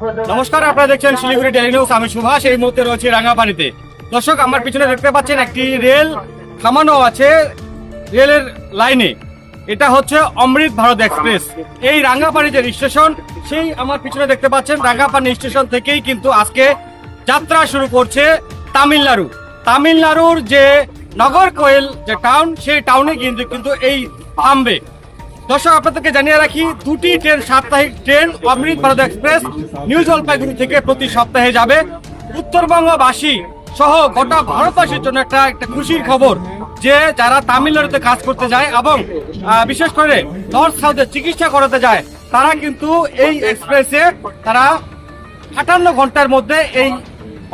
নমস্কার, আপনারা দেখছেন শিলিগুড়ি ডেইলি নিউজ। আমি সুভাষ। এই মুহূর্তে রয়েছে রাঙ্গাপানিতে। দর্শক, আমার পিছনে দেখতে পাচ্ছেন একটি রেল থামানো আছে রেলের লাইনে। এটা হচ্ছে অমৃত ভারত এক্সপ্রেস। এই রাঙ্গাপানি যে স্টেশন, সেই আমার পিছনে দেখতে পাচ্ছেন রাঙ্গাপানি স্টেশন থেকেই কিন্তু আজকে যাত্রা শুরু করছে তামিলনাড়ুর যে নগরকোয়েল যে টাউন, সেই টাউনে কিন্তু এই থামবে। দর্শক, আপনাদেরকে জানিয়ে রাখি, দুটি ট্রেন, সাপ্তাহিক ট্রেন অমৃত ভারত এক্সপ্রেস নিউ জলপাইগুড়ি থেকে প্রতি সপ্তাহে যাবে। উত্তরবঙ্গবাসী সহ গোটা ভারতবাসীর জন্য একটা খুশির খবর যে যারা তামিলনাড়ুতে কাজ করতে যায় এবং বিশেষ করে নর্থ সাউথে চিকিৎসা করাতে যায়, তারা কিন্তু এই এক্সপ্রেসে তারা 58 ঘন্টার মধ্যে এই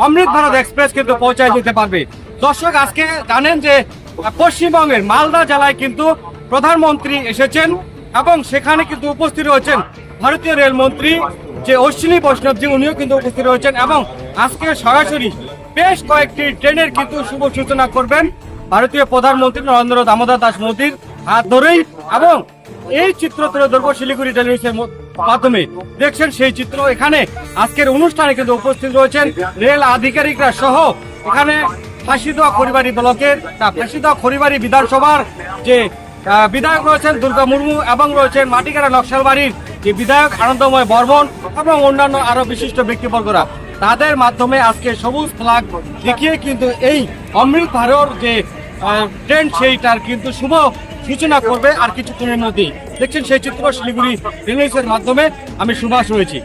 অমৃত ভারত এক্সপ্রেস কিন্তু পৌঁছায় যেতে পারবে। দর্শক, আজকে জানেন যে পশ্চিমবঙ্গের মালদা জেলায় কিন্তু প্রধানমন্ত্রী এসেছেন এবং সেখানে কিন্তু উপস্থিত রয়েছেন ভারতীয় রেলমন্ত্রী যে অশ্বিনী বৈষ্ণবজি, উনিও কিন্তু উপস্থিত রয়েছেন এবং আজকে সরাসরি বেশ কয়েকটি ট্রেনের কিন্তু শুভ সূচনা করবেন ভারতীয় প্রধানমন্ত্রী নরেন্দ্র দামোদর দাস মোদীর হাত ধরেই। এবং এই চিত্র তুলে ধরবো শিলিগুড়ি টেলিভিশনের মাধ্যমে। দেখছেন সেই চিত্র। এখানে আজকের অনুষ্ঠানে কিন্তু উপস্থিত রয়েছেন রেল আধিকারিকরা সহ এখানে ফাঁসিদোয়া খড়িবাড়ি ব্লকের ফাঁসিদোয়া খড়িবাড়ি বিধানসভার যে বিধায়ক রয়েছেন দুর্গা মুর্মু এবং রয়েছেন মাটিকাড়া নকশালবাড়ির যে বিধায়ক আনন্দময় বর্মন এবং অন্যান্য আরো বিশিষ্ট ব্যক্তিবর্গরা। তাদের মাধ্যমে আজকে সবুজ ফ্ল্যাগ দেখিয়ে কিন্তু এই অমৃত ভারত যে ট্রেন, সেইটার কিন্তু শুভ সূচনা করবে আর কিছুক্ষণের মধ্যেই। দেখছেন সেই চিত্র শিলিগুড়ি টেলিভিশনের মাধ্যমে। আমি সুভাষ রয়েছি।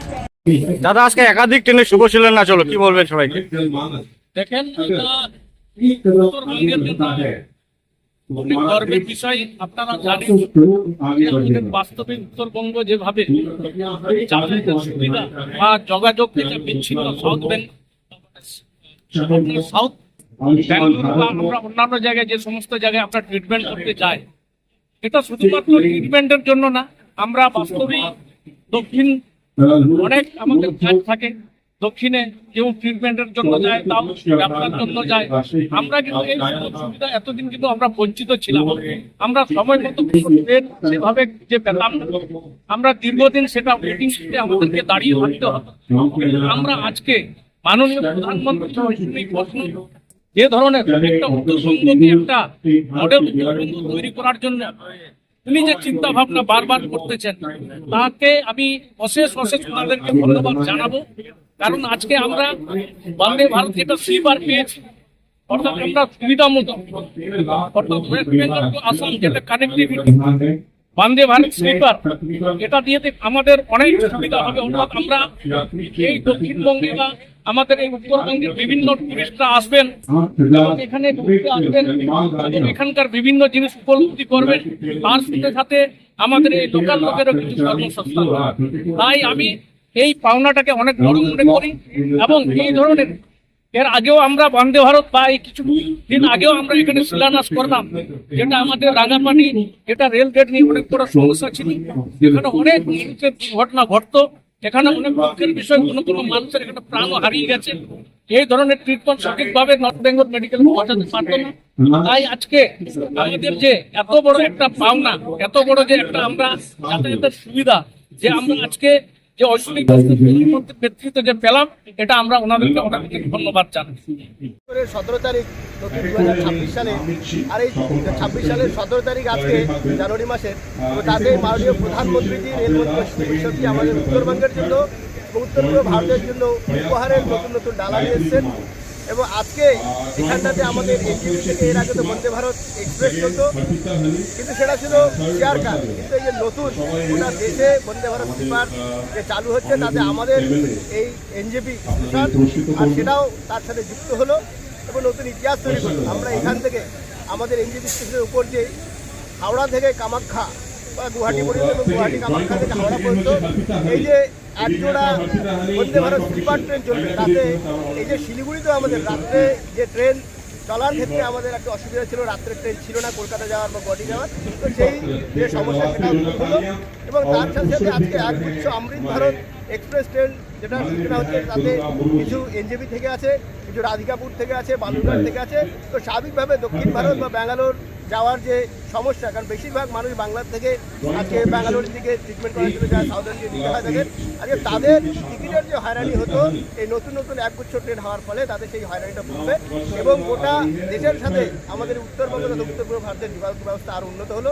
দাদা, আজকে একাধিক ট্রেনের শুভ ছিলেন না, চলো কি বলবেন সবাইকে? দেখেন, অনেক গর্বের বিষয়। আপনারা জানেন বাস্তবে উত্তরবঙ্গ যেভাবে যাতায়াতের সুবিধা বা যোগাযোগ থেকে বিচ্ছিন্ন, সাউথ ব্যাঙ্গালোর বা আমরা অন্যান্য জায়গায় যে সমস্ত জায়গায় আমরা ট্রিটমেন্ট করতে যাই, এটা শুধুমাত্র ট্রিটমেন্টের জন্য না, আমরা বাস্তবে দক্ষিণ অনেক আমাদের কাজ থাকে দক্ষিণে, যেমন ট্রিটমেন্টের জন্য যায়, তাও ব্যবসার জন্য যায়। আমরা কিন্তু এই সুবিধা এতদিন কিন্তু আমরা বঞ্চিত ছিলাম। আমরা সময় মতো ট্রেন সেভাবে যে পেতাম না, আমরা দীর্ঘদিন সেটা ওয়েটিং লিস্টে আমাদেরকে দাঁড়িয়ে থাকতে হতো। আমরা আজকে মাননীয় প্রধানমন্ত্রী যে ধরনের একটা উত্তরবঙ্গকে একটা মডেল উত্তরবঙ্গ তৈরি করার জন্য উনি যে চিন্তা ভাবনা বারবার করতেছেন, তাকে আমি অশেষ ওনাদেরকে ধন্যবাদ জানাবো। কারণ আজকে আমরা বন্দে ভারত যেটা স্লিপার পেয়েছি, অর্থাৎ আমরা সুবিধা মতো, অর্থাৎ ওয়েস্ট বেঙ্গল টু আসাম যেটা কানেক্টিভিটি বন্দে ভারত স্লিপার, এটা দিয়ে আমাদের অনেক সুবিধা হবে। অর্থাৎ আমরা এই দক্ষিণবঙ্গে বা আমাদের এই উত্তরবঙ্গের বিভিন্ন টুরিস্টরা আসবেন, এখানে ঘুরতে আসবেন এবং এখানকার বিভিন্ন জিনিস উপলব্ধি করবেন। তার সাথে সাথে আমাদের এই লোকাল লোকেরও কিছু কর্মসংস্থান। তাই আমি এই পাওনাটাকে অনেক বড় মনে করি এবং এই ধরনের এর আগেও আমরা বন্দে ভারত বা এই কিছু দিন আগেও আমরা এখানে শিলান্যাস করলাম, যেটা আমাদের রাঙ্গাপানি যেটা রেল গেট নিয়ে অনেক বড় সমস্যা ছিল। এখানে অনেক মানুষের দুর্ঘটনা ঘটতো, এখানে অনেক দুঃখের বিষয়, কোনো মানুষের এখানে প্রাণও হারিয়ে গেছে। এই ধরনের ট্রিটমেন্ট সঠিকভাবে নর্থ বেঙ্গল মেডিকেল পৌঁছাতে পারতো না। তাই আজকে আমাদের যে এত বড় একটা পাওনা, এত বড় যে একটা আমরা যাতায়াতের সুবিধা যে আমরা আজকে যে অশ্বিনী বৈষ্ণবের নেতৃত্বে যে পেলাম, এটা আমরা ওনাদেরকে অনেক ধন্যবাদ জানাই। 17 তারিখ 2026 সালে, আর এই 26 সালের 17 তারিখ আজকে জানুয়ারি মাসের, তো তাতে মাননীয় প্রধানমন্ত্রীজি রেলমন্ত্রী অশ্বিনী বৈষ্ণবজি আমাদের উত্তরবঙ্গের জন্য, উত্তর পূর্ব ভারতের জন্য উপহারের নতুন নতুন ডালা নিয়ে এসেছেন। এবং আজকে এখানটাতে আমাদের এনজিপি থেকে এর আগে তো বন্দে ভারত এক্সপ্রেস চলতো, কিন্তু সেটা ছিল চেয়ার কার। কিন্তু এই যে নতুন গোটা দেশে বন্দে ভারত স্লিপার যে চালু হচ্ছে, তাতে আমাদের এই এনজেপি স্টেশন আর সেটাও তার সাথে যুক্ত হলো এবং নতুন ইতিহাস তৈরি করলো। আমরা এখান থেকে আমাদের এনজেপি স্টেশনের উপর যে হাওড়া থেকে কামাখ্যা বা গুয়াহাটি পর্যন্ত এবং গুয়াহাটি কামাখ্যা থেকে হাওড়া পর্যন্ত এই যে একজোড়া বন্দে ভারত স্লিপার ট্রেন চলবে, তাতে এই যে শিলিগুড়িতেও আমাদের রাত্রে যে ট্রেন চলার ক্ষেত্রে আমাদের একটা অসুবিধা ছিল, রাত্রের ট্রেন ছিল না কলকাতা যাওয়ার বা গুয়াহাটি যাওয়ার, তো সেই যে সমস্যা সেটাও দূর হলো। এবং তার সাথে সাথে আজকে একগুচ্ছ অমৃত ভারত এক্সপ্রেস ট্রেন যেটা সূচনা হচ্ছে, তাতে কিছু এনজেপি থেকে আছে, কিছু রাধিকাপুর থেকে আছে, বালুরঘাট থেকে আছে। তো স্বাভাবিকভাবে দক্ষিণ ভারত বা ব্যাঙ্গালোর যাওয়ার যে সমস্যা, কারণ বেশিরভাগ মানুষ বাংলার থেকে আজকে ব্যাঙ্গালোরের দিকে ট্রিটমেন্ট করার জন্য যায়, সাউথ ইন্ডিয়া দিতে হয় তাদের। আজকে তাদের টিকিটের যে হয়রানি হতো, এই নতুন নতুন একগুচ্ছ ট্রেন হওয়ার ফলে তাদের সেই হয়রানিটা কমবে এবং গোটা দেশের সাথে আমাদের উত্তরবঙ্গ তথা উত্তর পূর্ব ভারতের যোগাযোগ ব্যবস্থা আরও উন্নত হলো।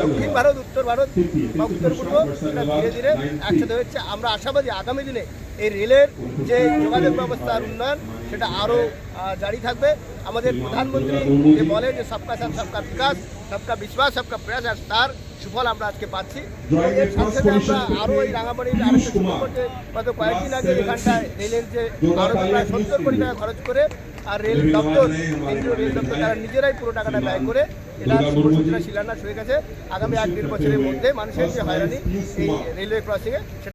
দক্ষিণ ভারত, উত্তর ভারত বা উত্তর পূর্ব সেটা ধীরে ধীরে একসাথে হচ্ছে। আমরা আশাবাদী আগামী দিনে এই রেলের যে যোগাযোগ ব্যবস্থার উন্নয়ন সেটা আরও জারি থাকবে। আমাদের প্রধানমন্ত্রী যে বলে যে সবকা সাথ সবকা বিকাশ, সবকা বিশ্বাস, সবকা প্রয়াস, আর তার সুফল আমরা আজকে পাচ্ছি। এর সাথে সাথে আমরা আরও এই রাঙামাটির আরেকটা শুরু করতে গত কয়েকদিন আগে এখানটায় রেলের যে আরও প্রায় 70 কোটি টাকা খরচ করে আর রেল দপ্তর, কেন্দ্রীয় রেল দপ্তর তারা নিজেরাই পুরো টাকাটা ব্যয় করে এটা সূচনা শিলান্যাস হয়ে গেছে। আগামী 1-1.5 বছরের মধ্যে মানুষের যে হয়রানি এই রেলওয়ে ক্রসিংয়ে